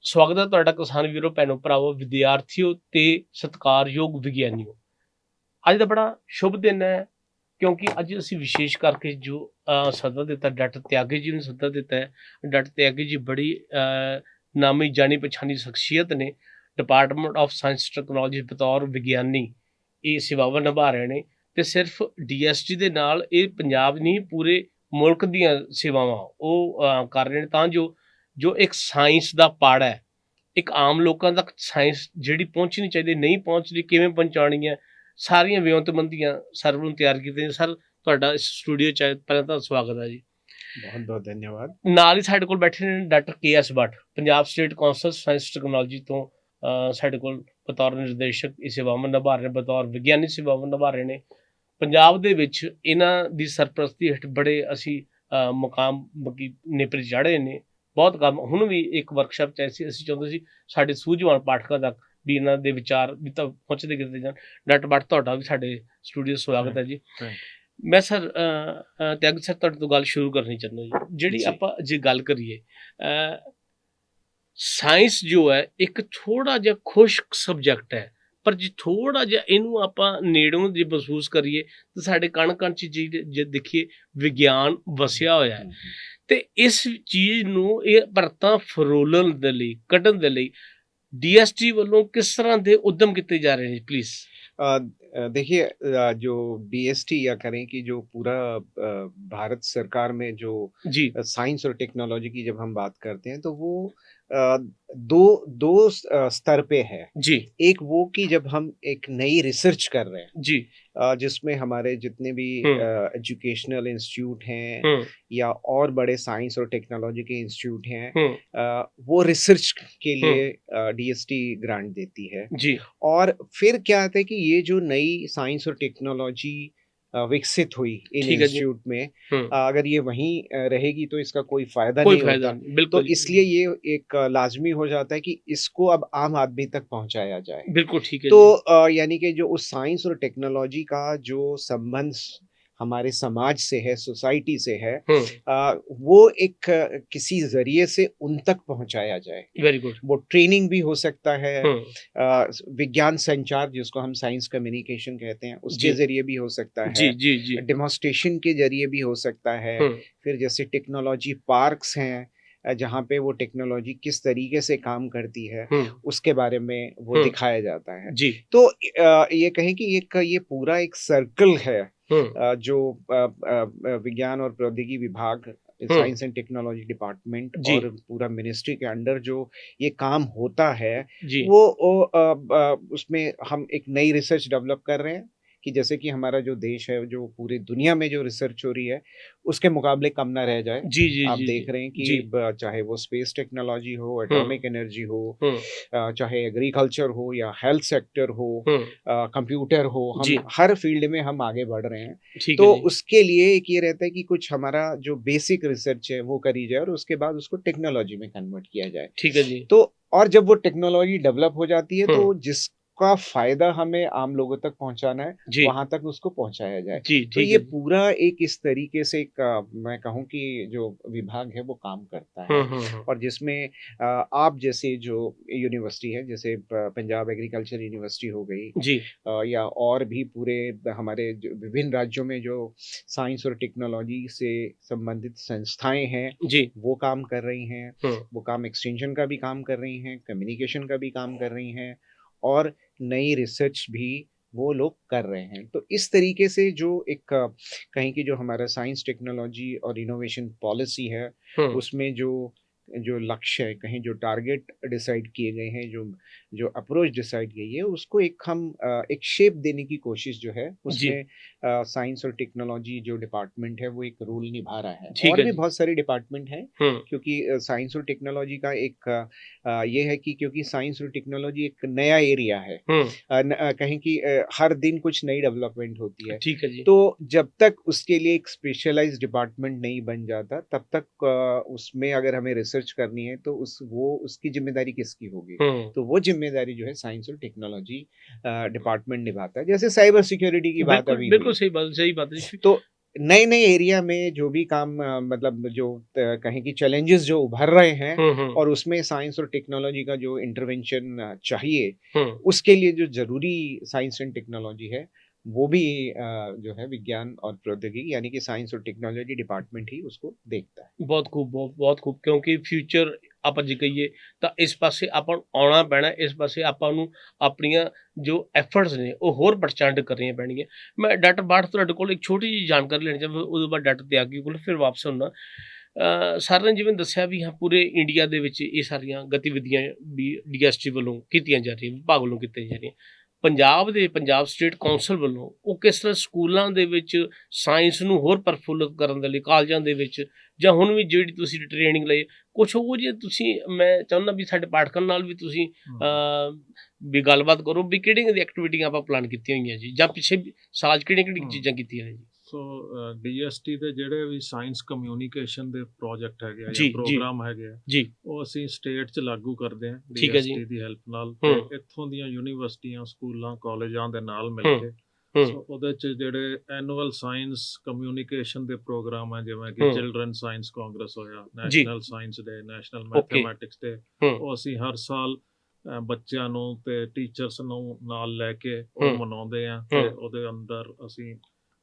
ਸਵਾਗਤ ਹੈ ਤੁਹਾਡਾ ਕਿਸਾਨ ਵੀਰੋ, ਭੈਣੋ, ਭਰਾਵੋ, ਵਿਦਿਆਰਥੀਓ ਤੇ ਸਤਿਕਾਰਯੋਗ ਵਿਗਿਆਨੀਓ। ਅੱਜ ਦਾ ਬੜਾ ਸ਼ੁਭ ਦਿਨ ਹੈ ਕਿਉਂਕਿ ਅੱਜ ਅਸੀਂ ਵਿਸ਼ੇਸ਼ ਕਰਕੇ ਜੋ ਸੱਦਾ ਦਿੱਤਾ, ਡਾਕਟਰ ਤਿਆਗੀ ਜੀ ਨੂੰ ਸੱਦਾ ਦਿੱਤਾ ਹੈ। ਡਾਕਟਰ ਤਿਆਗੀ ਜੀ ਬੜੀ ਨਾਮੀ ਜਾਣੀ ਪਛਾਣੀ ਸ਼ਖਸੀਅਤ ਨੇ। ਡਿਪਾਰਟਮੈਂਟ ਆਫ ਸਾਇੰਸ ਟੈਕਨੋਲੋਜੀ ਬਤੌਰ ਵਿਗਿਆਨੀ ਇਹ ਸੇਵਾਵਾਂ ਨਿਭਾ ਰਹੇ ਨੇ ਤੇ ਸਿਰਫ ਡੀਐਸਟੀ ਦੇ ਨਾਲ ਇਹ ਪੰਜਾਬ ਨਹੀਂ ਪੂਰੇ ਮੁਲਕ ਦੀਆਂ ਸੇਵਾਵਾਂ ਉਹ ਕਰ ਰਹੇ ਨੇ ਤਾਂ ਜੋ ਇੱਕ ਸਾਇੰਸ ਦਾ ਪਾੜਾ ਹੈ, ਇੱਕ ਆਮ ਲੋਕਾਂ ਤੱਕ ਸਾਇੰਸ ਜਿਹੜੀ ਪਹੁੰਚਣੀ ਚਾਹੀਦੀ ਨਹੀਂ ਪਹੁੰਚਦੀ, ਕਿਵੇਂ ਪਹੁੰਚਾਉਣੀ ਹੈ, ਸਾਰੀਆਂ ਵਿਉਂਤਬੰਦੀਆਂ ਸਰ ਨੂੰ ਤਿਆਰ ਕੀਤੀਆਂ। ਸਰ ਤੁਹਾਡਾ ਇਸ ਸਟੂਡੀਓ 'ਚ ਪਹਿਲਾਂ ਤਾਂ ਸਵਾਗਤ ਹੈ ਜੀ। ਬਹੁਤ ਬਹੁਤ ਧੰਨਵਾਦ। ਨਾਲ ਹੀ ਸਾਡੇ ਕੋਲ ਬੈਠੇ ਨੇ doctor K S. Bhatt, Punjab state council science technology ਤੋਂ ਸਾਡੇ ਕੋਲ ਬਤੌਰ ਨਿਰਦੇਸ਼ਕ ਇਹ ਸੇਵਾਵਾਂ ਨਿਭਾ ਰਹੇ ਨੇ, ਬਤੌਰ ਵਿਗਿਆਨੀ ਸੇਵਾਵਾਂ ਨਿਭਾ ਰਹੇ ਨੇ। ਪੰਜਾਬ ਦੇ ਵਿੱਚ ਇਹਨਾਂ ਦੀ ਸਰਪ੍ਰਸਤੀ ਹੇਠ ਬੜੇ ਅਸੀਂ ਮੁਕਾਮ ਨੇਪਰੇ ਚਾੜੇ ਨੇ। ਬਹੁਤ ਕੰਮ ਹੁਣ ਵੀ ਇੱਕ ਵਰਕਸ਼ਾਪ 'ਚ ਅਸੀਂ ਚਾਹੁੰਦੇ ਸੀ ਸਾਡੇ ਸੂਝਵਾਨ ਪਾਠਕਾਂ ਤੱਕ ਵੀ ਇਹਨਾਂ ਦੇ ਵਿਚਾਰ ਵੀ ਤਾਂ ਪਹੁੰਚਦੇ ਕਿਤੇ ਜਾਣ। ਡਾਕਟਰ ਭੱਟ ਤੁਹਾਡਾ ਵੀ ਸਾਡੇ ਸਟੂਡੀਓ ਸਵਾਗਤ ਹੈ ਜੀ। ਮੈਂ ਸਰ ਤਿਆਗੀ ਸਰ ਤੁਹਾਡੇ ਤੋਂ ਗੱਲ ਸ਼ੁਰੂ ਕਰਨੀ ਚਾਹੁੰਦਾ ਜੀ। ਜਿਹੜੀ ਆਪਾਂ ਜੇ ਗੱਲ ਕਰੀਏ ਸਾਇੰਸ ਜੋ ਹੈ ਇੱਕ ਥੋੜਾ ਜਿਹਾ ਖੁਸ਼ਕ ਸਬਜੈਕਟ ਹੈ, ਪਰ ਜੇ ਥੋੜਾ ਜਿਹਾ ਇਹਨੂੰ ਆਪਾਂ ਨੇੜੋਂ ਜੇ ਮਹਿਸੂਸ ਕਰੀਏ ਤਾਂ ਸਾਡੇ ਕਣ ਕਣ 'ਚ ਜੇ ਦੇਖੀਏ ਵਿਗਿਆਨ ਵਸਿਆ ਹੋਇਆ ਹੈ। ਤੇ ਇਸ ਚੀਜ਼ ਨੂੰ ਇਹ ਪਰਤਾਂ ਫਰੋਲਣ ਦੇ ਲਈ, ਕੱਢਣ ਦੇ ਲਈ ਡੀਐਸਟੀ ਵੱਲੋਂ ਕਿਸ ਤਰ੍ਹਾਂ ਦੇ उद्यम ਕੀਤੇ ਜਾ ਰਹੇ ਨੇ ਪਲੀਜ਼? देखिए, जो डीएसटी या करें कि जो पूरा भारत सरकार में जो जी साइंस और टेक्नोलॉजी की जब हम बात करते हैं तो वो दो दो स्तर पे है। जी एक वो कि जब हम एक नई रिसर्च कर रहे हैं जी जिसमें हमारे जितने भी एजुकेशनल इंस्टीट्यूट हैं हम्म या और बड़े साइंस और टेक्नोलॉजी के इंस्टीट्यूट हैं, हम्म वो रिसर्च के लिए डीएसटी ग्रांट देती है। जी और फिर क्या आता है कि ये जो नई साइंस और टेक्नोलॉजी विकसित हुई इन ठीक है जी। इंस्टीट्यूट में, अगर ये वहीं रहेगी तो इसका कोई फायदा कोई नहीं फायदा होता। नहीं, तो बिल्कुल इसलिए ये एक लाजमी हो जाता है कि इसको अब आम आदमी तक पहुंचाया जाए। बिल्कुल ठीक है तो जी। यानी कि जो उस साइंस और टेक्नोलॉजी का जो संबंध हमारे समाज से है, सोसाइटी से है, वो एक किसी जरिए से उन तक पहुंचाया जाए। Very good. वो ट्रेनिंग भी हो सकता है, विज्ञान संचार जिसको हम साइंस कम्युनिकेशन कहते हैं उसके जरिए भी हो सकता जी है, जी जी डेमोन्स्ट्रेशन के जरिए भी हो सकता है। फिर जैसे टेक्नोलॉजी पार्क्स हैं जहाँ पे वो टेक्नोलॉजी किस तरीके से काम करती है उसके बारे में वो दिखाया जाता है। जी तो ये कहें कि ये पूरा एक सर्कल है जो विज्ञान और प्रौद्योगिकी विभाग, साइंस एंड टेक्नोलॉजी डिपार्टमेंट और पूरा मिनिस्ट्री के अंडर जो ये काम होता है वो उसमें हम एक नई रिसर्च डेवलप कर रहे हैं कि जैसे कि हमारा जो देश है, जो पूरी दुनिया में जो रिसर्च हो रही है उसके मुकाबले कम ना रह जाए। जी जी आप जी देख रहे हैं कि चाहे वो स्पेस टेक्नोलॉजी हो, एटॉमिक एनर्जी हो, चाहे एग्रीकल्चर हो या हेल्थ सेक्टर हो, कंप्यूटर हो, हम हर फील्ड में हम आगे बढ़ रहे हैं। तो उसके लिए एक ये रहता है कि कुछ हमारा जो बेसिक रिसर्च है वो करी जाए और उसके बाद उसको टेक्नोलॉजी में कन्वर्ट किया जाए। ठीक है जी। तो और जब वो टेक्नोलॉजी डेवलप हो जाती है तो जिस का फायदा हमें आम लोगों तक पहुंचाना है वहां तक उसको पहुंचाया जाए। तो ये पूरा एक इस तरीके से मैं कहूँ कि जो विभाग है वो काम करता है। और जिसमें आप जैसे जो यूनिवर्सिटी है, जैसे पंजाब एग्रीकल्चर यूनिवर्सिटी हो गई जी, या और भी पूरे हमारे विभिन्न राज्यों में जो साइंस और टेक्नोलॉजी से संबंधित संस्थाएं हैं जी वो काम कर रही हैं। वो काम एक्सटेंशन का भी काम कर रही हैं, कम्युनिकेशन का भी काम कर रही हैं और नई रिसर्च भी वो लोग कर रहे हैं। तो इस तरीके से जो एक कहीं की जो हमारा साइंस टेक्नोलॉजी और इनोवेशन पॉलिसी है उसमें जो लक्ष्य है, कहीं जो टारगेट डिसाइड किए गए हैं, जो अप्रोच डिसाइड की है, उसको हम एक शेप देने की कोशिश जो है उसमें साइंस और टेक्नोलॉजी जो डिपार्टमेंट है वो एक रोल निभा रहा है। और भी बहुत सारे डिपार्टमेंट हैं क्योंकि साइंस और टेक्नोलॉजी का एक ये है कि क्योंकि साइंस और टेक्नोलॉजी एक नया एरिया है, कहीं की हर दिन कुछ नई डेवलपमेंट होती है। ठीक है जी। तो जब तक उसके लिए एक स्पेशलाइज्ड डिपार्टमेंट नहीं बन जाता तब तक उसमें अगर हमें रिसर्च करनी है तो उसकी जिम्मेदारी किसकी होगी? तो वो जिम्मेदारी जो है साइंस और टेक्नोलॉजी डिपार्टमेंट निभाता है। जैसे साइबर सिक्योरिटी की बात अभी बिल्कुल सही बात है। तो नए नए एरिया में जो भी काम मतलब जो कहें कि चैलेंजेस जो उभर रहे हैं और उसमें साइंस और टेक्नोलॉजी का जो इंटरवेंशन चाहिए, उसके लिए जो जरूरी साइंस एंड टेक्नोलॉजी है वो भी जो है विज्ञान और प्रौद्योगिकी यानी कि साइंस और टेक्नोलॉजी डिपार्टमेंट ही उसको देखता है। ਬਹੁਤ ਖੂਬ, ਬਹੁਤ ਖੂਬ, ਕਿਉਂਕਿ ਫਿਊਚਰ ਆਪਾਂ ਜੇ ਕਹੀਏ ਤਾਂ ਇਸ ਪਾਸੇ ਆਪਾਂ ਨੂੰ ਆਉਣਾ ਪੈਣਾ, ਇਸ ਪਾਸੇ ਆਪਾਂ ਨੂੰ ਆਪਣੀਆਂ ਜੋ ਐਫਰਟਸ ਨੇ ਉਹ ਹੋਰ ਪ੍ਰਚੰਡ ਕਰਨੀਆਂ ਪੈਣਗੀਆਂ। ਮੈਂ ਡਾਕਟਰ ਬਾਠ ਤੁਹਾਡੇ ਕੋਲ ਇੱਕ ਛੋਟੀ ਜਿਹੀ ਜਾਣਕਾਰੀ ਲੈਣੀ ਚਾਹੁੰਦਾ, ਉਹਦੇ ਬਾਅਦ ਡਾਕਟਰ ਤਿਆਗੀ ਕੋਲ ਫਿਰ ਵਾਪਸ ਆਉਣਾ। ਸਰ ਨੇ ਜਿਵੇਂ ਦੱਸਿਆ ਵੀ ਹਾਂ ਪੂਰੇ ਇੰਡੀਆ ਦੇ ਵਿੱਚ ਇਹ ਸਾਰੀਆਂ ਗਤੀਵਿਧੀਆਂ ਵੀ ਡੀਐਸਟੀ ਵੱਲੋਂ ਕੀਤੀਆਂ ਜਾ ਰਹੀਆਂ, ਵਿਭਾਗ ਵੱਲੋਂ ਕੀਤੀਆਂ ਜਾ ਰਹੀਆਂ। ਪੰਜਾਬ ਸਟੇਟ ਕੌਂਸਲ ਵੱਲੋਂ ਉਹ ਕਿਸ ਤਰ੍ਹਾਂ ਸਕੂਲਾਂ ਦੇ ਵਿੱਚ ਸਾਇੰਸ ਨੂੰ ਹੋਰ ਪ੍ਰਫੁੱਲਿਤ ਕਰਨ ਦੇ ਲਈ, ਕਾਲਜਾਂ ਦੇ ਵਿੱਚ ਜਾਂ ਹੁਣ ਵੀ ਜਿਹੜੀ ਤੁਸੀਂ ਟ੍ਰੇਨਿੰਗ ਲਈ ਕੁਛ ਉਹ ਜੇ ਤੁਸੀਂ, ਮੈਂ ਚਾਹੁੰਦਾ ਵੀ ਸਾਡੇ ਪਾਠਕਾਂ ਨਾਲ ਵੀ ਤੁਸੀਂ ਵੀ ਗੱਲਬਾਤ ਕਰੋ ਵੀ ਕਿਹੜੀਆਂ ਦੀ ਐਕਟੀਵਿਟੀਆਂ ਆਪਾਂ ਪਲਾਨ ਕੀਤੀਆਂ ਹੋਈਆਂ ਜੀ, ਜਾਂ ਪਿੱਛੇ ਸਾਲ ਕਿਹੜੀਆਂ ਚੀਜ਼ਾਂ ਕੀਤੀਆਂ ਨੇ ਜੀ। ਸੋ ਡੀਐਸਟੀ ਦੇ ਜਿਹੜੇ ਵੀ ਸਾਇੰਸ ਕਮਿਊਨੀਕੇਸ਼ਨ ਦੇ ਪ੍ਰੋਜੈਕਟ ਹੈਗੇ ਆ ਜੀ, ਜਾਂ ਪ੍ਰੋਗਰਾਮ ਹੈਗੇ ਆ ਜੀ ਉਹ ਅਸੀਂ ਸਟੇਟ 'ਚ ਲਾਗੂ ਕਰਦੇ ਹਾਂ ਠੀਕ ਹੈ ਜੀ। ਡੀਐਸਟੀ ਦੀ ਹੈਲਪ ਨਾਲ। ਹੂੰ। ਤੇ ਇੱਥੋਂ ਦੀਆਂ ਯੂਨੀਵਰਸਿਟੀਆਂ, ਸਕੂਲਾਂ, ਕਾਲਜਾਂ ਦੇ ਨਾਲ ਮਿਲ ਹੂੰ। ਕੇ ਹੂੰ ਸੋ ਉਹਦੇ 'ਚ ਜਿਹੜੇ ਐਨੂਅਲ ਸਾਇੰਸ ਕਮਿਊਨੀਕੇਸ਼ਨ ਦੇ ਪ੍ਰੋਗਰਾਮ ਹੈ, ਜਿਵੇਂ ਕਿ ਹੂੰ। ਚਿਲਡਰਨ ਸਾਇੰਸ ਕਾਂਗਰਸ ਹੋਇਆ, ਜੀ। ਨੈਸ਼ਨਲ ਸਾਇੰਸ ਡੇ, ਨੈਸ਼ਨਲ ਓਕੇ। ਮੈਥਮੈਟਿਕਸ ਡੇ, ਹੂੰ। ਉਹ ਅਸੀਂ ਹਰ ਸਾਲ ਬੱਚਿਆਂ ਨੂੰ ਤੇ ਟੀਚਰਸ ਨੂੰ ਨਾਲ ਲੈ ਕੇ ਉਹ ਹੂੰ। ਮਨਾਉਂਦੇ ਆ। ਤੇ ਹੂੰ। ਉਹਦੇ ਅੰਦਰ ਅਸੀਂ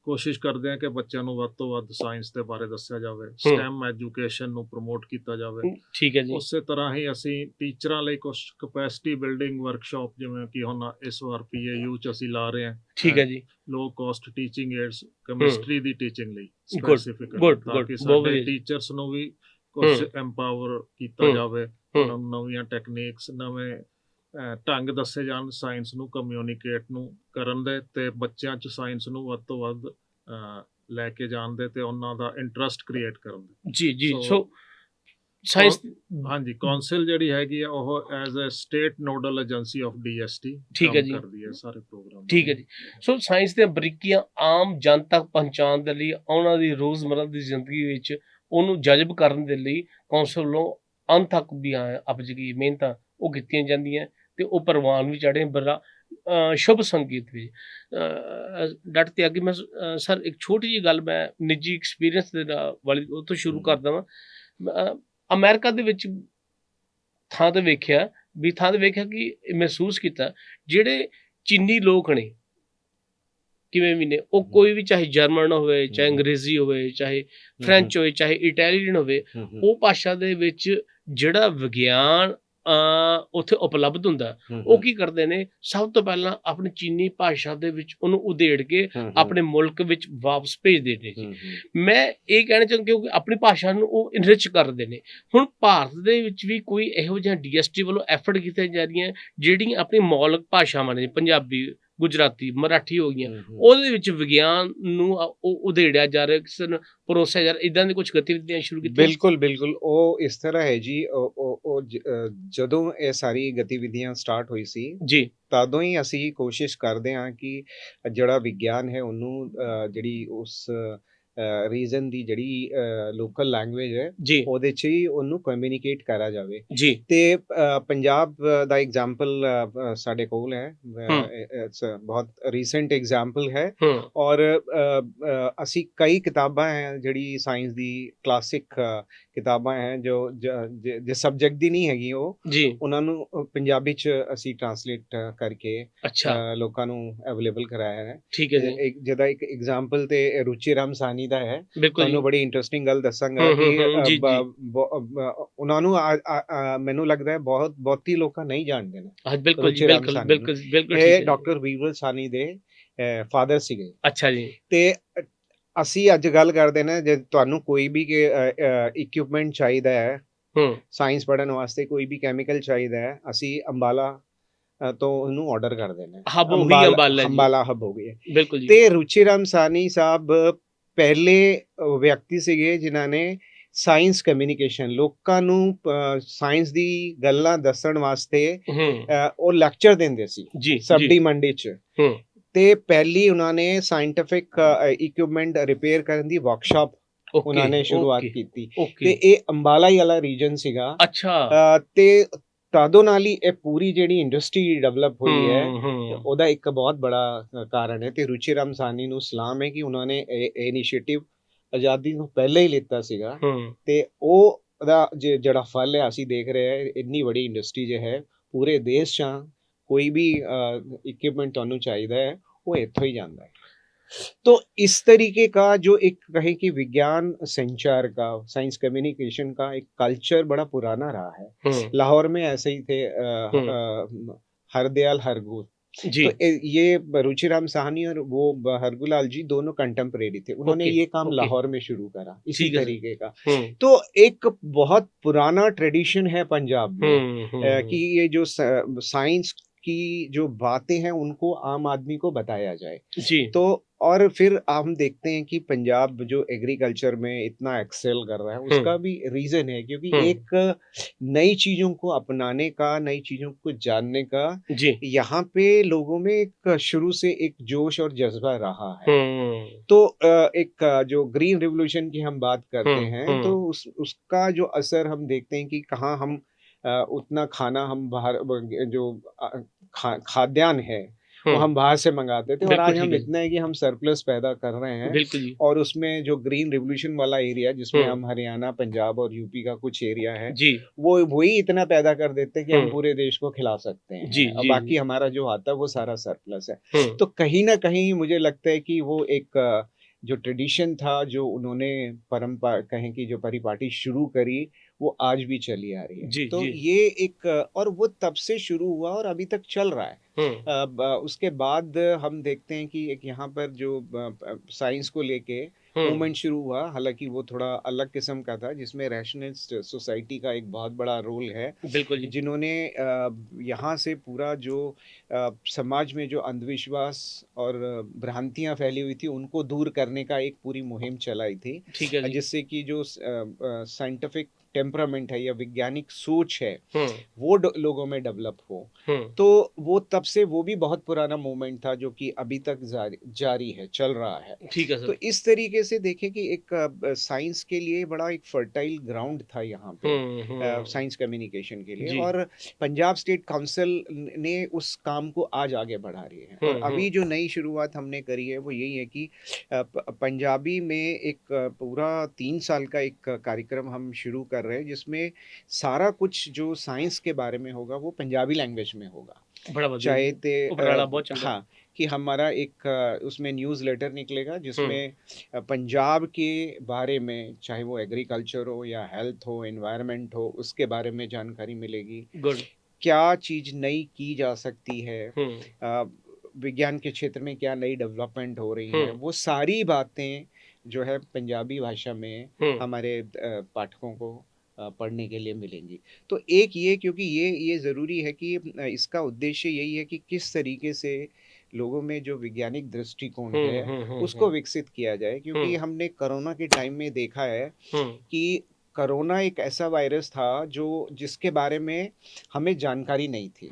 ਕੋਸ਼ਿਸ਼ ਕਰਦੇ ਹਾਂ ਕਿ ਬੱਚਿਆਂ ਨੂੰ ਵੱਧ ਤੋਂ ਵੱਧ ਸਾਇੰਸ ਦੇ ਬਾਰੇ ਦੱਸਿਆ ਜਾਵੇ, ਸਟੈਮ ਐਜੂਕੇਸ਼ਨ ਨੂੰ ਪ੍ਰਮੋਟ ਕੀਤਾ ਜਾਵੇ। ਠੀਕ ਹੈ ਜੀ। ਉਸੇ ਤਰ੍ਹਾਂ ਹੀ ਅਸੀਂ ਟੀਚਰਾਂ ਲਈ ਕੁਝ ਕਪੈਸਿਟੀ ਬਿਲਡਿੰਗ ਵਰਕਸ਼ਾਪ, ਜਿਵੇਂ ਕਿ ਹੁਣ ਇਸ ਵਾਰ PAU 'ਚ ਅਸੀਂ ਲਾ ਰਹੇ ਹਾਂ, ਠੀਕ ਹੈ ਜੀ। ਲੋ ਕਾਸਟ ਟੀਚਿੰਗ ਏਡਸ ਕੈਮਿਸਟਰੀ ਦੀ ਟੀਚਿੰਗ ਲਈ ਗੁੱਡ, ਸਪੈਸੀਫਿਕ, ਗੁੱਡ, ਤਾਂ ਗੁੱਡ, ਕਿ ਬਹੁਤ ਸਾਡੇ ਵਧੀਆ। ਟੀਚਰਸ ਨੂੰ ਵੀ ਕੁਝ ਹੂੰ। ਐਮਪਾਵਰ ਕੀਤਾ ਹੂੰ। ਜਾਵੇ, ਹੂੰ। ਉਹਨਾਂ ਨੂੰ ਨਵੀਆਂ ਟੈਕਨੀਕਸ, ਨਵੇਂ ਢੰਗ ਦੱਸੇ ਜਾਣ ਸਾਇੰਸ ਨੂੰ ਕਮਿਊਨੀਕੇਟ ਨੂੰ ਕਰਨ ਦੇ, ਤੇ ਬੱਚਿਆਂ 'ਚ ਸਾਇੰਸ ਨੂੰ ਵੱਧ ਤੋਂ ਵੱਧ ਲੈ ਕੇ ਜਾਣ ਦੇ ਤੇ ਉਹਨਾਂ ਦਾ ਇੰਟਰਸਟ ਕ੍ਰੀਏਟ ਕਰਨ ਦੇ। ਜੀ ਜੀ। ਸੋ ਸੋ ਸਾਇੰਸ ਹਾਂਜੀ, ਕੌਂਸਲ ਜਿਹੜੀ ਹੈਗੀ ਆ ਉਹ as a state nodal agency of DST ਠੀਕ ਹੈ ਜੀ। ਕਰਦੀ ਹੈ ਸਾਰੇ ਪ੍ਰੋਗਰਾਮ। ਠੀਕ ਹੈ ਜੀ। ਸੋ ਸਾਇੰਸ ਦੀਆਂ ਬਰੀਕੀਆਂ ਆਮ ਜਨ ਤੱਕ ਪਹੁੰਚਾਉਣ ਦੇ ਲਈ, ਉਹਨਾਂ ਦੀ ਰੋਜ਼ਮਰਰਾ ਦੀ ਜ਼ਿੰਦਗੀ ਵਿੱਚ ਉਹਨੂੰ ਜਜ਼ਬ ਕਰਨ ਦੇ ਲਈ ਕੌਂਸਲ ਵੱਲੋਂ ਅੰਤ ਤੱਕ ਵੀ ਆਪ ਜੀ ਮਿਹਨਤਾਂ ਉਹ ਕੀਤੀਆਂ ਜਾਂਦੀਆਂ ਤੇ ਉਹ ਪ੍ਰਵਾਨ ਵੀ ਚੜ੍ਹੇ ਬੜਾ ਸ਼ੁਭ ਸੰਗੀਤ ਵੀ। ਡਾਕਟਰ ਤਿਆਗੀ, ਮੈਂ ਸਰ ਇੱਕ ਛੋਟੀ ਜਿਹੀ ਗੱਲ ਮੈਂ ਨਿੱਜੀ ਐਕਸਪੀਰੀਅੰਸ ਦੇ ਨਾਲ ਵਾਲੀ ਉਹ ਤੋਂ ਸ਼ੁਰੂ ਕਰਦਾ ਵਾਂ। ਅਮਰੀਕਾ ਦੇ ਵਿੱਚ ਥਾਂ ਤੇ ਵੇਖਿਆ ਕਿ ਮਹਿਸੂਸ ਕੀਤਾ ਜਿਹੜੇ ਚੀਨੀ ਲੋਕ ਨੇ ਕਿਵੇਂ ਵੀ ਨੇ, ਉਹ ਕੋਈ ਵੀ ਚਾਹੇ ਜਰਮਨ ਹੋਵੇ, ਚਾਹੇ ਅੰਗਰੇਜ਼ੀ ਹੋਵੇ, ਚਾਹੇ ਫ੍ਰੈਂਚ ਹੋਵੇ, ਚਾਹੇ ਇਟਾਲੀਅਨ ਹੋਵੇ, ਉਹ ਭਾਸ਼ਾ ਦੇ ਵਿੱਚ ਜਿਹੜਾ ਵਿਗਿਆਨ ਉੱਥੇ ਉਪਲਬਧ ਹੁੰਦਾ, ਉਹ ਕੀ ਕਰਦੇ ਨੇ, ਸਭ ਤੋਂ ਪਹਿਲਾਂ ਆਪਣੀ ਚੀਨੀ ਭਾਸ਼ਾ ਦੇ ਵਿੱਚ ਉਹਨੂੰ ਉਧੇੜ ਕੇ ਆਪਣੇ ਮੁਲਕ ਵਿੱਚ ਵਾਪਸ ਭੇਜਦੇ ਨੇ ਜੀ। ਮੈਂ ਇਹ ਕਹਿਣਾ ਚਾਹੁੰਦਾ ਕਿਉਂਕਿ ਆਪਣੀ ਭਾਸ਼ਾ ਨੂੰ ਉਹ ਇਨਰਿਚ ਕਰਦੇ ਨੇ। ਹੁਣ ਭਾਰਤ ਦੇ ਵਿੱਚ ਵੀ ਕੋਈ ਇਹੋ ਜਿਹਾ ਡੀਐਸਟੀ ਵੱਲੋਂ ਐਫਰਟ ਕੀਤੀਆਂ ਜਾ ਰਹੀਆਂ ਜਿਹੜੀਆਂ ਆਪਣੀ ਮੌਲਿਕ ਭਾਸ਼ਾਵਾਂ ਨੇ, ਪੰਜਾਬੀ, ਗੁਜਰਾਤੀ, ਮਰਾਠੀ ਹੋ ਗਈਆਂ, ਉਹਦੇ ਵਿੱਚ ਵਿਗਿਆਨ ਨੂੰ ਉਹ ਉਧੇੜਿਆ ਜਾ ਰਿਹਾ, ਕਿਸੇ ਨੂੰ ਪਰੋਸਿਆ ਜਾ ਰਿਹਾ, ਇਦਾਂ ਦੀ ਕੁਝ ਗਤੀਵਿਧੀਆਂ ਸ਼ੁਰੂ ਕੀਤੀਆਂ? ਬਿਲਕੁਲ ਉਹ ਇਸ ਤਰ੍ਹਾਂ ਹੈ ਜੀ। ਜਦੋਂ ਇਹ ਸਾਰੀ ਗਤੀਵਿਧੀਆਂ ਸਟਾਰਟ ਹੋਈ ਸੀ ਜੀ, ਤਦੋਂ ਹੀ ਅਸੀਂ ਕੋਸ਼ਿਸ਼ ਕਰਦੇ ਹਾਂ ਕਿ ਜਿਹੜਾ ਵਿਗਿਆਨ ਹੈ ਉਹਨੂੰ ਜਿਹੜੀ ਉਸ ਰੀਜਨ ਦੀ ਜਿਹੜੀ ਲੋਕਲ ਲੈਂਗੁਏਜ ਹੈ ਜੀ, ਉਹਦੇ 'ਚ ਹੀ ਉਹਨੂੰ ਕਮਿਊਨੀਕੇਟ ਕਰਾ ਜਾਵੇ ਜੀ। ਤੇ ਪੰਜਾਬ ਦਾ ਐਗਜ਼ਾਮਪਲ ਸਾਡੇ ਕੋਲ ਹੈ, ਬਹੁਤ ਰੀਸੈਂਟ ਐਗਜ਼ਾਮਪਲ ਹੈ। ਔਰ ਅਸੀਂ ਕਈ ਕਿਤਾਬਾਂ ਹੈ ਜਿਹੜੀ ਸਾਇੰਸ ਦੀ ਕਲਾਸਿਕ ਕਿਤਾਬਾਂ ਹੈ ਜੋ ਜਿਸ ਸਬਜੈਕਟ ਦੀ ਨਹੀਂ ਹੈਗੀ ਉਹ ਜੀ, ਉਹਨਾਂ ਨੂੰ ਪੰਜਾਬੀ 'ਚ ਅਸੀਂ ਟ੍ਰਾਂਸਲੇਟ ਕਰਕੇ ਅੱਛਾ ਲੋਕਾਂ ਨੂੰ ਅਵੇਲੇਬਲ ਕਰਾਇਆ ਹੈ। ਠੀਕ ਹੈ ਜੀ। ਜਿਹਦਾ ਇੱਕ ਐਗਜ਼ਾਮਪਲ ਤੇ ਰੁਚੀ ਰਾਮ ਸਾਨੀ ਦਾ ਹੈ। ਬਿਲਕੁਲ ਤੁਹਾਨੂੰ ਬੜੀ ਇੰਟਰਸਟਿੰਗ ਗੱਲ ਦੱਸਾਂਗਾ ਕਿ ਉਹਨਾਂ ਨੂੰ ਮੈਨੂੰ ਲੱਗਦਾ ਹੈ ਬਹੁਤੀ ਲੋਕਾਂ ਨਹੀਂ ਜਾਣਦੇ ਨੇ। ਬਿਲਕੁਲ ਜੀ, ਬਿਲਕੁਲ ਬਿਲਕੁਲ ਬਿਲਕੁਲ। ਇਹ ਡਾਕਟਰ ਵੀਰਬਲ ਸਾਨੀ ਦੇ ਫਾਦਰ ਸੀਗੇ। ਅੱਛਾ ਜੀ। ਤੇ ਅਸੀਂ ਅੱਜ ਗੱਲ ਕਰਦੇ ਨੇ, ਜੇ ਤੁਹਾਨੂੰ ਕੋਈ ਵੀ ਇਕਵਿਪਮੈਂਟ ਚਾਹੀਦਾ ਹੈ ਸਾਇੰਸ ਪੜ੍ਹਨ ਵਾਸਤੇ, ਕੋਈ ਵੀ ਕੈਮੀਕਲ ਚਾਹੀਦਾ ਹੈ, ਅਸੀਂ ਅੰਬਾਲਾ ਤੋਂ ਉਹਨੂੰ ਆਰਡਰ ਕਰਦੇ ਨੇ। ਅੰਬਾਲਾ ਹਬ ਹੋ ਗਈ। ਬਿਲਕੁਲ ਜੀ। ਤੇ ਰੁਚੀ ਰਾਮ ਸਾਨੀ ਸਾਹਿਬ ਪਹਿਲੇ ਵਿਅਕਤੀ ਸੀਗੇ ਜਿਨ੍ਹਾਂ ਨੇ ਸਾਇੰਸ ਕਮਿਊਨੀਕੇਸ਼ਨ, ਲੋਕਾਂ ਨੂੰ ਸਾਇੰਸ ਦੀ ਗੱਲਾਂ ਦੱਸਣ ਵਾਸਤੇ ਉਹ ਲੈਕਚਰ ਦਿੰਦੇ ਸੀ ਸਬਡੀ ਮੰਡੀ 'ਚ। ਤੇ ਪਹਿਲੀ ਉਹਨਾਂ ਨੇ ਸਾਇੰਟਿਫਿਕ ਇਕਵਿਪਮੈਂਟ ਰਿਪੇਅਰ ਕਰਨ ਦੀ ਵਰਕਸ਼ਾਪ ਉਹਨਾਂ ਨੇ ਸ਼ੁਰੂਆਤ ਕੀਤੀ। ਤੇ ਇਹ ਅੰਬਾਲਾ ਹੀ ਵਾਲਾ ਰੀਜਨ ਸੀਗਾ। ਅੱਛਾ। ਤੇ ਤਾਦੋਂ ਨਾਲ ਹੀ ਇਹ ਪੂਰੀ ਜਿਹੜੀ ਇੰਡਸਟਰੀ ਡਿਵੈਲਪ ਹੋਈ ਹੈ ਹੂੰ ਉਹਦਾ ਇੱਕ ਬਹੁਤ ਬੜਾ ਕਾਰਨ ਹੈ ਤੇ ਰੁਚੀ ਰਾਮ ਸਾਹਨੀ ਨੂੰ ਸਲਾਮ ਹੈ ਕਿ ਉਹਨਾਂ ਨੇ ਇਹ ਇਨੀਸ਼ੀਏਟਿਵ ਆਜ਼ਾਦੀ ਤੋਂ ਪਹਿਲਾਂ ਹੀ ਲਿੱਤਾ ਸੀਗਾ ਹੂੰ ਤੇ ਉਹਦਾ ਜਿਹੜਾ ਫਲ ਹੈ ਅਸੀਂ ਦੇਖ ਰਹੇ ਹਾਂ ਇੰਨੀ ਵੱਡੀ ਇੰਡਸਟਰੀ ਜੋ ਹੈ ਪੂਰੇ ਦੇਸ਼ 'ਚ ਕੋਈ ਵੀ इक्विपमेंट ਤੁਹਾਨੂੰ ਚਾਹੀਦਾ है वो ਇੱਥੋਂ ही ਜਾਂਦਾ है। तो इस तरीके का जो एक कहें कि विज्ञान संचार का साइंस कम्युनिकेशन का एक कल्चर बड़ा पुराना रहा है। लाहौर में ऐसे ही थे हरदयाल हरगू जी तो ये रुचिराम साहनी और वो हरगूलाल जी दोनों कंटेम्परेरी थे। उन्होंने ये काम लाहौर में शुरू करा इसी तरीके का। तो एक बहुत पुराना ट्रेडिशन है पंजाब में कि ये जो साइंस की जो बातें हैं उनको आम आदमी को बताया जाए जी। तो और फिर हम देखते हैं कि पंजाब जो एग्रीकल्चर में इतना एक्सेल कर रहा है उसका भी रीजन है क्योंकि एक नई चीजों को अपनाने का नई चीजों को जानने का जी यहाँ पे लोगों में एक शुरू से एक जोश और जज्बा रहा है। तो एक जो ग्रीन रिवोल्यूशन की हम बात करते हैं तो उसका जो असर हम देखते हैं कि कहाँ हम उतना खाना हम बाहर जो खाद्यान्न है वो हम बाहर से मंगाते थे और आज हम इतना है कि हम सरप्लस पैदा कर रहे हैं और उसमें जो ग्रीन रिवोल्यूशन वाला एरिया जिसमें हम हरियाणा पंजाब और यूपी का कुछ एरिया है जी वो वही इतना पैदा कर देते हैं कि हम पूरे देश को खिला सकते हैं जी, और जी, बाकी हमारा जो आता है वो सारा सरप्लस है। तो कहीं ना कहीं मुझे लगता है कि वो एक जो ट्रेडिशन था जो उन्होंने परंपरा कहें कि जो परिपाटी शुरू करी वो आज भी चली आ रही है। जी, तो जी। ये एक और वो तब से शुरू हुआ और अभी तक चल रहा है। उसके बाद हम देखते हैं कि एक यहाँ पर जो साइंस को लेके मूवमेंट शुरू हुआ हालांकि वो थोड़ा अलग किस्म का था जिसमें रैशनलिस्ट सोसाइटी का एक बहुत बड़ा रोल है बिल्कुल जिन्होंने यहाँ से पूरा जो समाज में जो अंधविश्वास और भ्रांतियां फैली हुई थी उनको दूर करने का एक पूरी मुहिम चलाई थी। ठीक है जिससे कि जो साइंटिफिक टेम्परामेंट है या वैज्ञानिक सोच है वो लोगों में डेवलप हो। तो वो तब से वो भी बहुत पुराना मूवमेंट था जो कि अभी तक जारी है चल रहा है। ठीक है सर। तो इस तरीके से देखें कि एक साइंस के लिए बड़ा एक फर्टाइल ग्राउंड था यहाँ पे साइंस कम्युनिकेशन के लिए और पंजाब स्टेट काउंसिल ने उस काम को आज आगे बढ़ा रही है। और अभी जो नई शुरुआत हमने करी है वो यही है कि पंजाबी में एक पूरा 3 साल का एक कार्यक्रम हम शुरू कर रहे हैं जिसमें सारा कुछ जो साइंस के बारे में होगा वो पंजाबी लैंग्वेज में होगा। चाहे हाँ कि हमारा एक उसमें न्यूज़ लेटर निकलेगा जिसमें पंजाब के बारे में चाहे वो एग्रीकल्चर हो या हेल्थ हो एनवायरनमेंट हो उसके बारे में जानकारी मिलेगी। क्या चीज़ नई की जा सकती है विज्ञान के क्षेत्र में क्या नई डेवलपमेंट हो रही है वो सारी बातें जो है पंजाबी भाषा में हमारे पाठकों को पढ़ने के लिए मिलेंगी। तो एक ये क्योंकि ये ज़रूरी है कि इसका उद्देश्य यही है कि किस तरीके से लोगों में जो वैज्ञानिक दृष्टिकोण है उसको विकसित किया जाए क्योंकि हमने कोरोना के टाइम में देखा है कि कोरोना एक ऐसा वायरस था जो जिसके बारे में हमें जानकारी नहीं थी।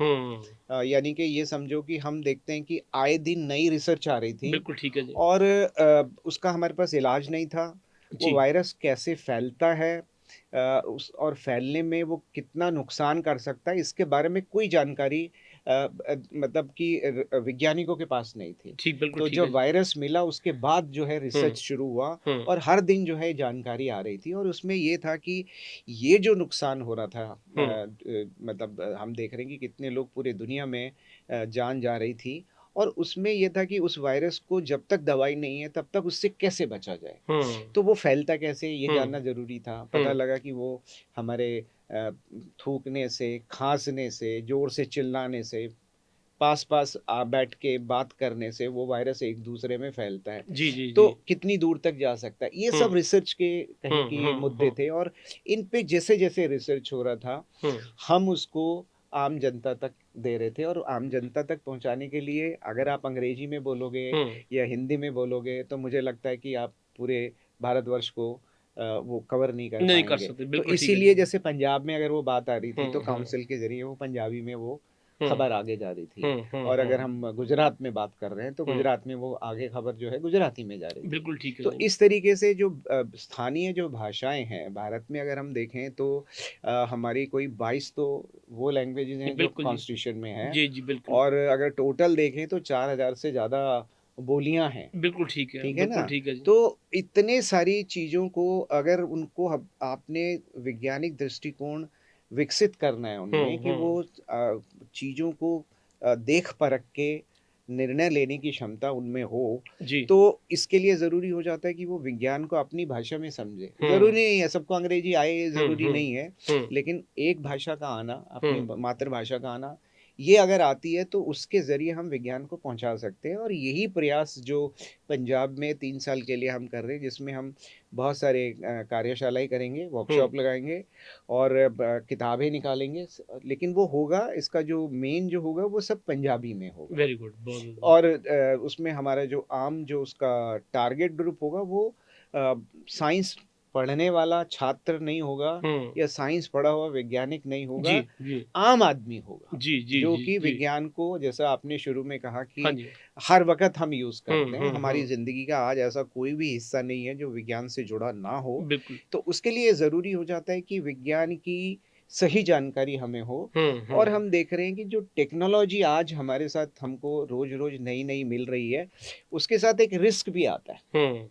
यानी कि ये समझो कि हम देखते हैं कि आए दिन नई रिसर्च आ रही थी। बिल्कुल ठीक है जी। और उसका हमारे पास इलाज नहीं था। वो वायरस कैसे फैलता है और फैलने में वो कितना नुकसान कर सकता है इसके बारे में कोई जानकारी मतलब कि वैज्ञानिकों के पास नहीं थी। ठीक बिल्कुल तो ठीक जब वायरस मिला उसके बाद जो है रिसर्च शुरू हुआ और हर दिन जो है जानकारी आ रही थी और उसमें ये था कि ये जो नुकसान हो रहा था मतलब हम देख रहे हैं कि कितने लोग पूरे दुनिया में जान जा रही थी और उसमें यह था कि उस वायरस को जब तक दवाई नहीं है तब तक उससे कैसे बचा जाए। तो वो फैलता कैसे ये जानना जरूरी था। पता लगा कि वो हमारे थूकने से खांसने से जोर से चिल्लाने से पास बैठ के बात करने से वो वायरस एक दूसरे में फैलता है। जी, तो कितनी दूर तक जा सकता है ये सब रिसर्च के कहीं की मुद्दे थे और इन पे जैसे जैसे रिसर्च हो रहा था हम उसको आम जनता तक दे रहे थे और आम जनता तक पहुंचाने के लिए अगर आप अंग्रेजी में बोलोगे या हिंदी में बोलोगे तो मुझे लगता है कि आप पूरे भारतवर्ष को वो कवर नहीं कर सकते। तो इसीलिए जैसे पंजाब में अगर वो बात आ रही थी तो काउंसिल के जरिए वो पंजाबी में वो खबर आगे जा रही थी। और अगर हम गुजरात में बात कर रहे हैं तो गुजरात में वो आगे खबर जो है गुजराती में जा रही थी। बिल्कुल ठीक है तो सही। इस तरीके से जो स्थानीय जो भाषाएं हैं भारत में अगर हम देखें तो हमारी कोई 22 तो वो लैंग्वेजेस हैं जो बिल्कुल जी। कॉन्स्टिट्यूशन में है। जी जी बिल्कुल। और अगर टोटल देखें तो 4000 से ज़्यादा बोलियां हैं। बिल्कुल ठीक है, ठीक है बिल्कुल ना? ठीक है जी। तो इतने सारी चीज़ों को अगर उनको आपने वैज्ञानिक दृष्टिकोण विकसित करना है उनमें कि वो चीज़ों को देख परख के निर्णय लेने की क्षमता उनमें हो, जी। तो इसके लिए ज़रूरी हो जाता है कि वो विज्ञान को अपनी भाषा में समझे। हुँ। ज़रूरी नहीं है सबको अंग्रेजी आए, ये हुँ, ज़रूरी हुँ, नहीं है, हुँ, लेकिन एक भाषा का आना, अपनी हुँ। मातृभाषा का आना, ये अगर आती है तो उसके ज़रिए हम विज्ञान को पहुँचा सकते हैं। और यही प्रयास जो पंजाब में 3 साल के लिए हम कर रहे हैं, जिसमें हम बहुत सारे कार्यशालाएँ करेंगे, वर्कशॉप लगाएँगे और किताबें निकालेंगे। लेकिन वो होगा, इसका जो मेन जो होगा वो सब पंजाबी में होगा। वेरी गुड, बहुत बढ़िया। और उसमें हमारा जो आम जो उसका टारगेट ग्रुप होगा वो साइंस पढ़ने वाला छात्र नहीं होगा हुँ। या साइंस पढ़ा हुआ वैज्ञानिक नहीं होगा, जी, जी। आम आदमी होगा, जी, जी, जो जी, कि जी। विज्ञान को, जैसा आपने शुरू में कहा हाँ कि जी। हर वक़्त हम यूज़ हुँ, करते हैं, हुँ, हमारी हुँ। ज़िंदगी का आज ऐसा कोई भी हिस्सा नहीं है जो विज्ञान से जुड़ा ना हो। बिल्कुल। तो उसके लिए ज़रूरी हो जाता है कि विज्ञान की सही जानकारी हमें हो। हुँ, और हुँ, हम देख रहे हैं कि जो टेक्नोलॉजी आज हमारे साथ हमको रोज़-रोज़ नई-नई मिल रही है, उसके साथ एक रिस्क भी आता है। हुँ।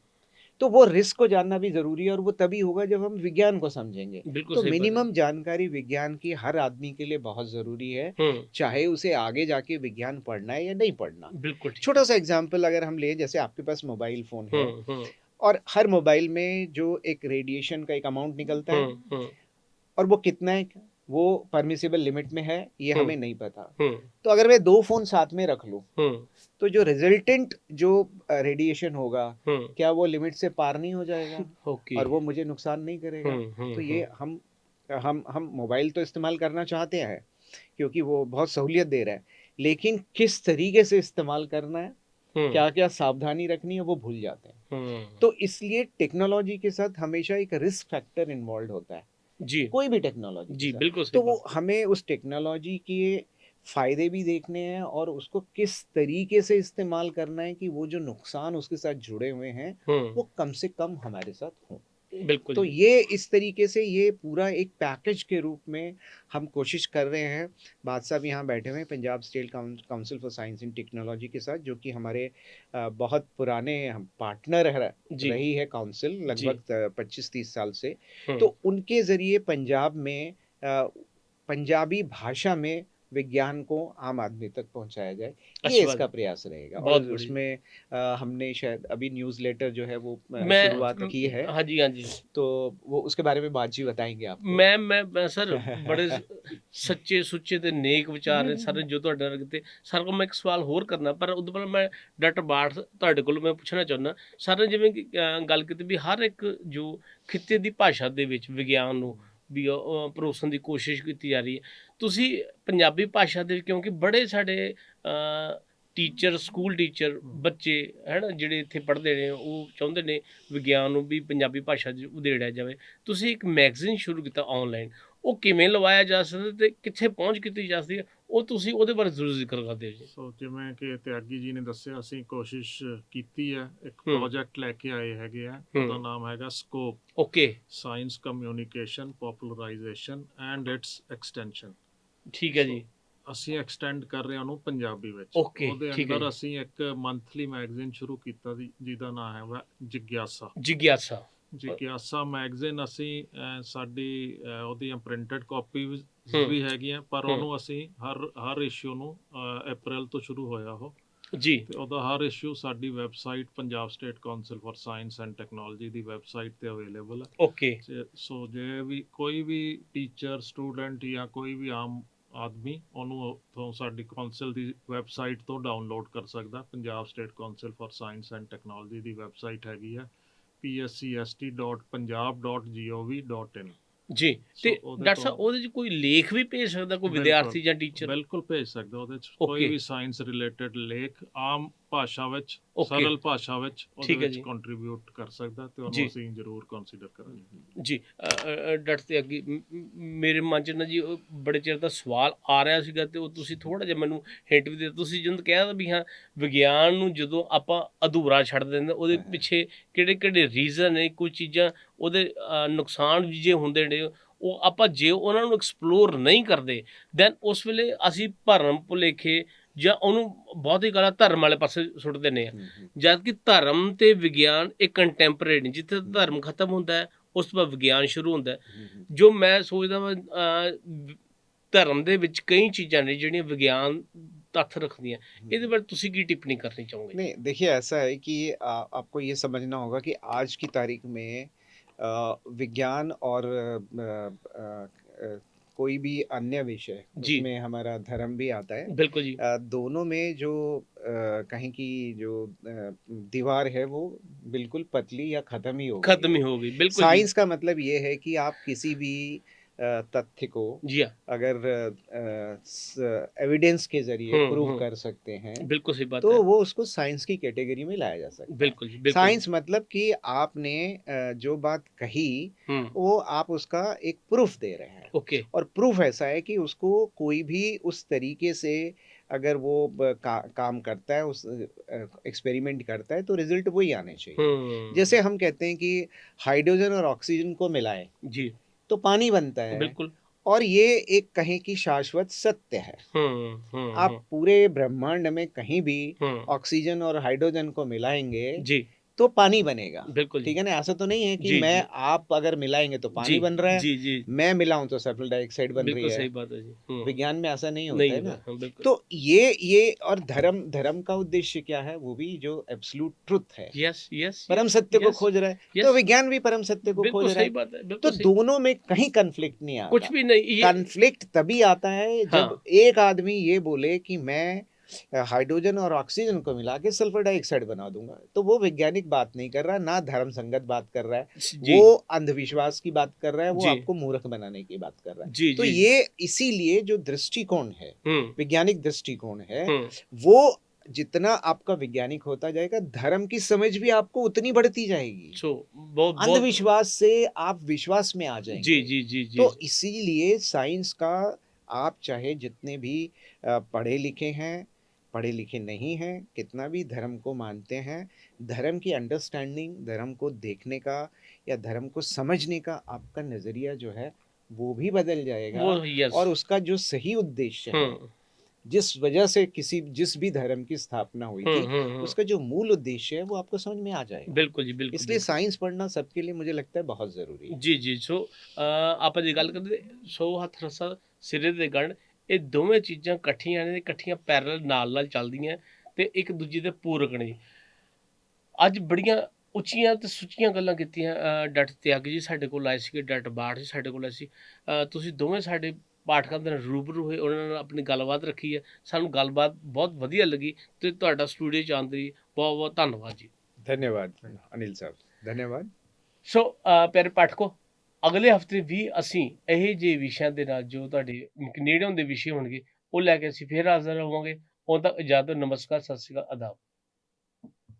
तो वो रिस्क को जानना भी ज़रूरी है और वो तभी होगा जब हम विज्ञान को समझेंगे। बिल्कुल तो सही बात है। मिनिमम जानकारी विज्ञान की हर आदमी के लिए बहुत ज़रूरी है, हुँ। चाहे उसे आगे जाके विज्ञान पढ़ना है या नहीं पढ़ना। बिल्कुल ठीक है। छोटा-सा एग्ज़ाम्पल अगर हम लें, जैसे आपके पास मोबाइल फ़ोन है हुँ, हुँ, और हर मोबाइल में जो एक रेडिएशन का एक अमाउंट निकलता है हुँ, हुँ, और वो कितना है, वो परमिसिबल लिमिट में है, ये हुँ, हमें नहीं पता। हुँ, तो अगर मैं 2 फ़ोन साथ में रख लूँ, हुँ, तो जो रिज़ल्टेंट जो रेडिएशन होगा, हुँ। क्या वो लिमिट से पार नहीं हो जाएगा? ओके। और वो मुझे नुकसान नहीं करेगा? हुँ, हुँ, तो ये हुँ, हम मोबाइल तो इस्तेमाल करना चाहते हैं, क्योंकि वो बहुत सहूलियत दे रहा है, लेकिन किस तरीके से इस्तेमाल करना है, हुँ, क्या-क्या सावधानी रखनी है, वो भूल जाते हैं। हुँ। तो इसलिए टेक्नोलॉजी के साथ हमेशा एक रिस्क फैक्टर इन्वॉल्व्ड होता है, जी, कोई भी टेक्नोलॉजी के जी, साथ। बिल्कुल सही तो बात वो है। हमें उस टेक्नोलॉजी के फ़ायदे भी देखने हैं और उसको किस तरीके से इस्तेमाल करना है कि वो जो नुकसान उसके साथ जुड़े हुए हैं, हुँ, वो कम से कम हमारे साथ हों। बिल्कुल तो जी। ये इस तरीके से ये पूरा एक पैकेज के रूप में हम कोशिश कर रहे हैं। बादशाह भी यहाँ बैठे हुए हैं, Punjab state council for science and technology के साथ, जो कि हमारे बहुत पुराने हम पार्टनर जी, रही है काउंसिल जी। लगभग 25-30 साल से। हुँ, तो उनके ज़रिए पंजाब में पंजाबी भाषा में विज्ञान को आम आदमी तक पहुँचाया जाए, ये अच्छी बात इसका है। प्रयास रहेगा। बहुत और बढ़िया। उसमें हमने शायद अभी न्यूज़लेटर जो है वो शुरुआत की है। हाँ जी, हाँ जी। तो वो उसके बारे में बात जी बताएँगे आपको। ਮੈਂ ਸਰ ਬੜੇ ਸੱਚੇ ਸੁੱਚੇ ਤੇ ਨੇਕ ਵਿਚਾਰ ਨੇ ਸਰ ਜੋ ਤੁਹਾਡੇ ਨਾਲ ਕੀਤੇ। ਸਰ ਕੋਲ ਮੈਂ ਇੱਕ ਸਵਾਲ ਹੋਰ ਕਰਨਾ, ਪਰ ਉਦੋਂ ਪਹਿਲਾਂ ਮੈਂ ਡਾਕਟਰ ਬਾਠ ਤੁਹਾਡੇ ਕੋਲੋਂ ਮੈਂ ਪੁੱਛਣਾ ਚਾਹੁੰਦਾ। ਸਰ ਨੇ ਜਿਵੇਂ ਕਿ ਗੱਲ ਕੀਤੀ ਵੀ ਹਰ ਇੱਕ ਜੋ ਖਿੱਤੇ ਦੀ ਭਾਸ਼ਾ ਦੇ ਵਿੱਚ ਵਿਗਿਆਨ ਨੂੰ ਵੀ ਪਰੋਸਣ ਦੀ ਕੋਸ਼ਿਸ਼ ਕੀਤੀ ਜਾ ਰਹੀ ਹੈ। ਤੁਸੀਂ ਪੰਜਾਬੀ ਭਾਸ਼ਾ ਦੇ ਕਿਉਂਕਿ ਬੜੇ ਸਾਡੇ ਟੀਚਰ, ਸਕੂਲ ਟੀਚਰ, ਬੱਚੇ ਹੈ ਨਾ ਜਿਹੜੇ ਇੱਥੇ ਪੜ੍ਹਦੇ ਨੇ, ਉਹ ਚਾਹੁੰਦੇ ਨੇ ਵਿਗਿਆਨ ਨੂੰ ਵੀ ਪੰਜਾਬੀ ਭਾਸ਼ਾ 'ਚ ਉਧੇੜਿਆ ਜਾਵੇ। ਤੁਸੀਂ ਇੱਕ ਮੈਗਜ਼ੀਨ ਸ਼ੁਰੂ ਕੀਤਾ ਔਨਲਾਈਨ, ਉਹ ਕਿਵੇਂ ਲਵਾਇਆ ਜਾ ਸਕਦਾ ਤੇ ਕਿੱਥੇ ਪਹੁੰਚ ਕੀਤੀ ਜਾ ਸਕਦੀ ਹੈ, ਉਹ ਤੁਸੀਂ ਉਹਦੇ ਬਾਰੇ ਜ਼ਰੂਰ ਜ਼ਿਕਰ ਕਰ ਦਿਓ ਜੀ। ਸੋ ਜਿਵੇਂ ਕਿ ਤਿਆਗੀ ਜੀ ਨੇ ਦੱਸਿਆ, ਅਸੀਂ ਕੋਸ਼ਿਸ਼ ਕੀਤੀ ਹੈ, ਇੱਕ ਹੂੰ। ਪ੍ਰੋਜੈਕਟ ਲੈ ਕੇ ਆਏ ਹੈਗੇ ਆ, ਹੂੰ। ਉਹਦਾ ਨਾਮ ਹੈਗਾ scope, okay, science communication popularization and its extension. ਠੀਕ ਹੈ ਜੀ। ਅਸੀਂ ਐਕਸਟੈਂਡ ਕਰ ਰਹੇ ਹਾਂ ਉਹਨੂੰ ਪੰਜਾਬੀ ਵਿੱਚ। ਓਕੇ, ਉਹਦੇ ਠੀਕ ਹੈ ਅੰਦਰ ਜੀ। ਅਸੀਂ ਇੱਕ ਮੰਥਲੀ ਮੈਗਜ਼ੀਨ ਸ਼ੁਰੂ ਕੀਤਾ ਸੀ, ਜਿਹਦਾ ਨਾਮ ਹੈਗਾ ਜਿਗਿਆਸਾ। ਜਿਗਿਆਸਾ। ਜਿਗਿਆਸਾ ਮੈਗਜ਼ੀਨ ਅਸੀਂ ਸਾਡੀ ਉਹਦੀਆਂ ਪ੍ਰਿੰਟਡ ਕਾਪੀਜ਼ ਹੂੰ। ਵੀ ਹੈਗੀਆਂ, ਪਰ ਹੂੰ। ਉਹਨੂੰ ਅਸੀਂ ਹਰ ਇਸ਼ੂ ਨੂੰ ਅਪ੍ਰੈਲ ਤੋਂ ਸ਼ੁਰੂ ਹੋਇਆ ਉਹ, ਜੀ। ਤੇ ਉਹਦਾ ਹਰ ਇਸ਼ੂ ਸਾਡੀ website Punjab state council for science and technology the website ਤੇ ਅਵੇਲੇਬਲ ਹੈ। ਓਕੇ। ਸੋ ਜੇ ਵੀ ਕੋਈ ਵੀ ਟੀਚਰ, ਸਟੂਡੈਂਟ ਜਾਂ ਕੋਈ ਵੀ ਆਮ ਆਦਮੀ ਉਹਨੂੰ ਉੱਥੋਂ ਸਾਡੀ ਕਾਉਂਸਲ ਦੀ ਵੈਬਸਾਈਟ ਤੋਂ ਡਾਊਨਲੋਡ ਕਰ ਸਕਦਾ। Punjab state council for science and technology the website ਹੈਗੀ ਹੈ pscst.punjab.gov.in। ਜੀ। ਤੇ ਉਹਦੇ ਡਾਕਟਰ ਸਾਹਿਬ ਤੋਂ ਉਹਦੇ 'ਚ ਕੋਈ ਲੇਖ ਵੀ ਭੇਜ ਸਕਦਾ ਕੋਈ ਬਿਲਕੁਲ ਵਿਦਿਆਰਥੀ ਜਾਂ ਟੀਚਰ? ਬਿਲਕੁਲ ਭੇਜ ਸਕਦਾ। ਉਹਦੇ 'ਚ ਕੋਈ ਓਕੇ। ਵੀ ਸਾਇੰਸ ਰਿਲੇਟਡ ਲੇਖ, ਆਮ ਭਾਸ਼ਾ ਵਿੱਚ ਓਕੇ ਸਰਲ ਭਾਸ਼ਾ ਵਿੱਚ ਉਹਦੇ ਠੀਕ ਹੈ ਵਿੱਚ ਜੀ ਕੰਟਰੀਬਿਊਟ ਕਰ ਸਕਦਾ ਤੇ ਉਹਨੂੰ ਜੀ ਅਸੀਂ ਜ਼ਰੂਰ ਕੰਸੀਡਰ ਕਰਾਂਗੇ। ਜੀ ਡਟ ਤੇ ਅੱਗੇ ਮੇਰੇ ਮਨ 'ਚ ਨਾ ਜੀ ਉਹ ਬੜੇ ਚਿਰ ਦਾ ਸਵਾਲ ਆ ਰਿਹਾ ਸੀਗਾ ਤੇ ਉਹ ਤੁਸੀਂ ਥੋੜਾ ਜਿਹਾ ਮੈਨੂੰ ਹਿੰਟ ਵੀ ਦੇ ਤੁਸੀਂ ਜਦੋਂ ਕਿਹਾ ਵੀ ਹਾਂ ਵਿਗਿਆਨ ਨੂੰ ਜਦੋਂ ਆਪਾਂ ਅਧੂਰਾ ਛੱਡ ਦਿੰਦੇ ਉਹਦੇ हाँ, हाँ, ਪਿੱਛੇ ਕਿਹੜੇ ਕਿਹੜੇ ਰੀਜ਼ਨ ਨੇ ਕੁਝ ਚੀਜ਼ਾਂ ਉਹਦੇ ਨੁਕਸਾਨ ਵੀ ਜੇ ਹੁੰਦੇ ਨੇ ਉਹ ਆਪਾਂ ਜੇ ਉਹਨਾਂ ਨੂੰ ਐਕਸਪਲੋਰ ਨਹੀਂ ਕਰਦੇ ਦੈਨ ਉਸ ਵੇਲੇ ਅਸੀਂ ਭਰਮ ਭੁਲੇਖੇ ਜਾਂ ਉਹਨੂੰ ਬਹੁਤ ਹੀ ਗਲਤ ਧਰਮ ਵਾਲੇ ਪਾਸੇ ਸੁੱਟ ਦਿੰਦੇ ਆ ਜਦ ਕਿ ਧਰਮ ਤੇ ਵਿਗਿਆਨ ਇੱਕ ਕੰਟੈਂਪਰੇਰੀ ਨਹੀਂ ਜਿੱਥੇ ਧਰਮ ਖਤਮ ਹੁੰਦਾ ਹੈ ਉਸ ਤੋਂ ਬਾਅਦ ਵਿਗਿਆਨ ਸ਼ੁਰੂ ਹੁੰਦਾ ਹੈ ਜੋ ਮੈਂ ਸੋਚਦਾ ਵਾਂ ਧਰਮ ਦੇ ਵਿੱਚ ਕਈ ਚੀਜ਼ਾਂ ਨੇ ਜਿਹੜੀਆਂ ਵਿਗਿਆਨ ਤੱਥ ਰੱਖਦੀਆਂ ਇਹਦੇ ਬਾਰੇ ਤੁਸੀਂ ਕੀ ਟਿੱਪਣੀ ਕਰਨੀ ਚਾਹੋਗੇ नहीं, देखिए ऐसा है कि आपको ये समझना होगा कि आज की तारीख में विज्ञान और कोई भी अन्य विषय जी उसमें हमारा धर्म भी आता है। बिल्कुल जी दोनों में जो कहें कि जो दीवार है वो बिल्कुल पतली या खत्म ही हो गई खत्म ही है। हो गई बिल्कुल जी साइंस का मतलब ये है कि आप किसी भी तथ्य को जी हाँ अगर एविडेंस के जरिए प्रूव कर सकते हैं बिल्कुल सही बात तो है वो उसको साइंस की कैटेगरी में लाया जा सकता है। बिल्कुल जी बिल्कुल साइंस मतलब कि आपने जो बात कही वो आप उसका एक प्रूफ दे रहे हैं ओके और प्रूफ ऐसा है कि उसको कोई भी उस तरीके से अगर वो काम करता है उस एक्सपेरिमेंट करता है तो रिजल्ट वही आने चाहिए। जैसे हम कहते हैं कि हाइड्रोजन और ऑक्सीजन को मिलाएं जी तो पानी बनता है बिल्कुल और ये एक कहें कि शाश्वत सत्य है। आप पूरे ब्रह्मांड में कहीं भी ऑक्सीजन और हाइड्रोजन को मिलाएंगे जी तो पानी बनेगा। बिल्कुल ठीक है ना, ऐसा तो नहीं है कि जी मैं जी आप अगर मिलाएंगे तो पानी जी बन रहा है, जी जी मैं मिलाऊं तो सल्फर डाइऑक्साइड बन रही बिल्कुल सही है। बात है जी विज्ञान में ऐसा नहीं होता नहीं है होगा ना। हाँ, बिल्कुल तो ये और धर्म धर्म का उद्देश्य क्या है? वो भी जो एब्सोल्यूट ट्रुथ है, यस यस परम सत्य को यस खोज रहा है। तो यस विज्ञान भी परम सत्य को बिल्कुल खोज रहा सही है। बात है तो बिल्कुल सही दोनों में कहीं कन्फ्लिक्ट नहीं कुछ आता। भी नहीं ये कन्फ्लिक्ट तभी आता है जब हाँ एक आदमी ये बोले कि मैं हाइड्रोजन और ऑक्सीजन को मिला के सल्फर डाइऑक्साइड बना दूंगा, तो वो वैज्ञानिक बात नहीं कर रहा, ना धर्म संगत बात कर रहा है, जी वो अंधविश्वास की बात कर रहा है, वो जी आपको मूर्ख बनाने की बात कर रहा है। जी तो जी ये इसीलिए जो दृष्टिकोण है, वैज्ञानिक दृष्टिकोण है, वो जितना आपका वैज्ञानिक होता जाएगा धर्म की समझ भी आपको उतनी बढ़ती जाएगी। सो बहुत बहुत अंधविश्वास से आप विश्वास में आ जी जाएंगे। जी जी जी तो इसीलिए साइंस का आप चाहे जितने भी पढ़े लिखे हैं, पढ़े लिखे नहीं हैं, कितना भी धर्म को मानते हैं, धर्म की अंडरस्टैंडिंग, धर्म को देखने का या धर्म को समझने का आपका नज़रिया जो है वो भी बदल जाएगा। वो यस और उसका जो सही उद्देश्य है, जिस वजह से जिस भी धर्म की स्थापना हुई थी, उसका जो मूल उद्देश्य है वो आपको समझ में आ जाएगा। बिल्कुल जी बिल्कुल इसलिए साइंस पढ़ना सबके लिए मुझे लगता है बहुत ज़रूरी है। ਜੀ ਜੀ ਸੋ ਆਪਾਂ ਜੇ ਗੱਲ ਕਰਦੇ ਸੋ ਹੱਥ ਰਸਾ ਸਿਰੇ ਦੇ ਗੰਢ ਇਹ ਦੋਵੇਂ ਚੀਜ਼ਾਂ ਇਕੱਠੀਆਂ ਨੇ ਇਕੱਠੀਆਂ ਪੈਰਲਲ ਨਾਲ ਚੱਲਦੀਆਂ ਤੇ ਇੱਕ ਦੂਜੇ ਦੇ ਪੂਰਕ ਨੇ ਅੱਜ ਬੜੀਆਂ ਉੱਚੀਆਂ ਤੇ ਸੁੱਚੀਆਂ ਗੱਲਾਂ ਕੀਤੀਆਂ ਡਟ ਤਿਆਗੀ ਜੀ ਸਾਡੇ ਕੋਲ ਆਏ ਸੀਗੇ ਡਟ ਬਾਠ ਜੀ ਸਾਡੇ ਕੋਲ ਆਏ ਸੀ ਤੁਸੀਂ ਦੋਵੇਂ ਸਾਡੇ ਪਾਠਕਾਂ ਦੇ ਨਾਲ ਰੂਬਰੂ ਹੋਏ ਉਹਨਾਂ ਨਾਲ ਆਪਣੀ ਗੱਲਬਾਤ ਰੱਖੀ ਹੈ ਸਾਨੂੰ ਗੱਲਬਾਤ ਬਹੁਤ ਵਧੀਆ ਲੱਗੀ ਤੇ ਤੁਹਾਡਾ ਸਟੂਡੀਓ 'ਚ ਆਉਣ ਲਈ ਬਹੁਤ ਬਹੁਤ ਧੰਨਵਾਦ ਜੀ धन्यवाद अनिल साहब, धन्यवाद। ਸੋ ਪਿਆਰੇ ਪਾਠਕੋ ਅਗਲੇ ਹਫਤੇ ਵੀ ਅਸੀਂ ਇਹੋ ਜਿਹੇ ਵਿਸ਼ਿਆਂ ਦੇ ਨਾਲ ਜੋ ਤੁਹਾਡੇ ਨੇੜੇ ਹੁੰਦੇ ਵਿਸ਼ੇ ਹੋਣਗੇ ਉਹ ਲੈ ਕੇ ਅਸੀਂ ਫੇਰ ਹਾਜ਼ਰ ਹੋਵਾਂਗੇ ਉਦੋਂ ਤੱਕ ਇਜਾਜ਼ਤ ਨਮਸਕਾਰ ਸਤਿ ਸ਼੍ਰੀ ਅਕਾਲ ਆਦਾਬ।